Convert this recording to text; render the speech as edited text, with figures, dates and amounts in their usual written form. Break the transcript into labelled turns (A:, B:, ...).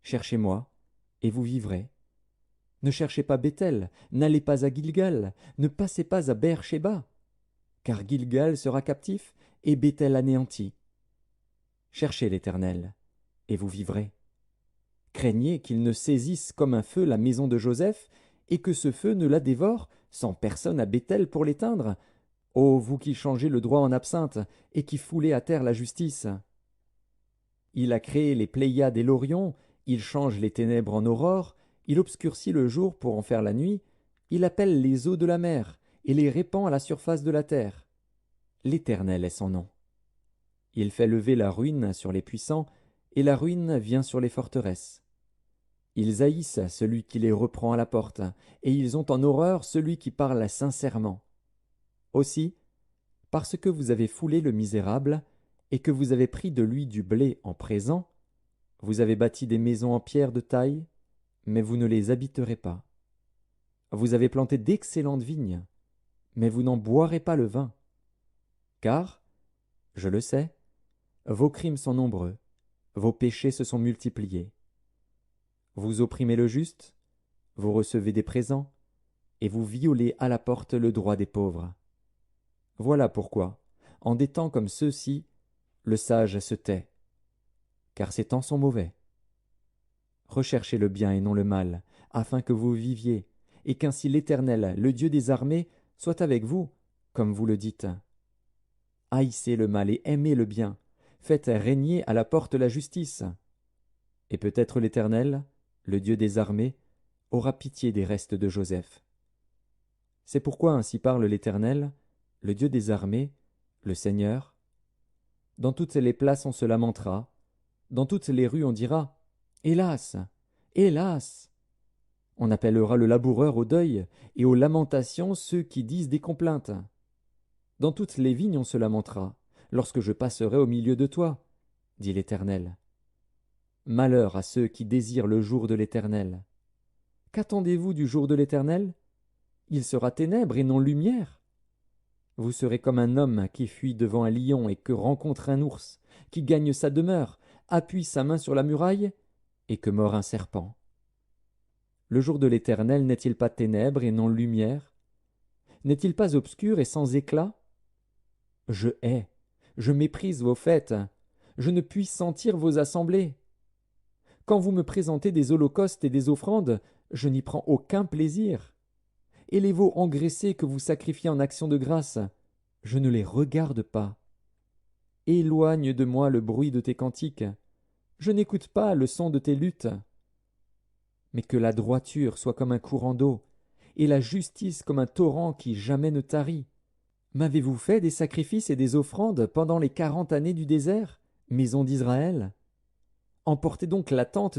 A: Cherchez-moi, et vous vivrez. Ne cherchez pas Béthel, n'allez pas à Gilgal, ne passez pas à Beër-shéba, car Gilgal sera captif et Béthel anéanti. Cherchez l'Éternel, et vous vivrez. Craignez qu'il ne saisisse comme un feu la maison de Joseph, et que ce feu ne la dévore, sans personne à Béthel pour l'éteindre. Ô vous qui changez le droit en absinthe, et qui foulez à terre la justice. Il a créé les Pléiades et l'Orion, il change les ténèbres en aurore, il obscurcit le jour pour en faire la nuit, il appelle les eaux de la mer, et les répand à la surface de la terre. L'Éternel est son nom. Il fait lever la ruine sur les puissants, et la ruine vient sur les forteresses. Ils haïssent celui qui les reprend à la porte, et ils ont en horreur celui qui parle sincèrement. Aussi, parce que vous avez foulé le misérable, et que vous avez pris de lui du blé en présent, vous avez bâti des maisons en pierre de taille, mais vous ne les habiterez pas. Vous avez planté d'excellentes vignes, mais vous n'en boirez pas le vin. Car, je le sais, vos crimes sont nombreux, vos péchés se sont multipliés. Vous opprimez le juste, vous recevez des présents, et vous violez à la porte le droit des pauvres. Voilà pourquoi, en des temps comme ceux-ci, le sage se tait, car ces temps sont mauvais. Recherchez le bien et non le mal, afin que vous viviez, et qu'ainsi l'Éternel, le Dieu des armées, soit avec vous, comme vous le dites. Haïssez le mal et aimez le bien, faites régner à la porte la justice. Et peut-être l'Éternel, le Dieu des armées, aura pitié des restes de Joseph. C'est pourquoi ainsi parle l'Éternel, le Dieu des armées, le Seigneur. Dans toutes les places on se lamentera, dans toutes les rues on dira « Hélas! Hélas !» On appellera le laboureur au deuil, et aux lamentations ceux qui disent des complaintes. Dans toutes les vignes on se lamentera, lorsque je passerai au milieu de toi, dit l'Éternel. Malheur à ceux qui désirent le jour de l'Éternel. Qu'attendez-vous du jour de l'Éternel? Il sera ténèbres et non lumière. Vous serez comme un homme qui fuit devant un lion et que rencontre un ours, qui gagne sa demeure, appuie sa main sur la muraille, et que mord un serpent. Le jour de l'Éternel n'est-il pas ténèbres et non lumière? N'est-il pas obscur et sans éclat? Je hais, je méprise vos fêtes, je ne puis sentir vos assemblées. Quand vous me présentez des holocaustes et des offrandes, je n'y prends aucun plaisir. Et les veaux engraissés que vous sacrifiez en action de grâce, je ne les regarde pas. Éloigne de moi le bruit de tes cantiques, je n'écoute pas le son de tes luttes. Mais que la droiture soit comme un courant d'eau, et la justice comme un torrent qui jamais ne tarit. M'avez-vous fait des sacrifices et des offrandes pendant les 40 années du désert, maison d'Israël? Emportez donc la tente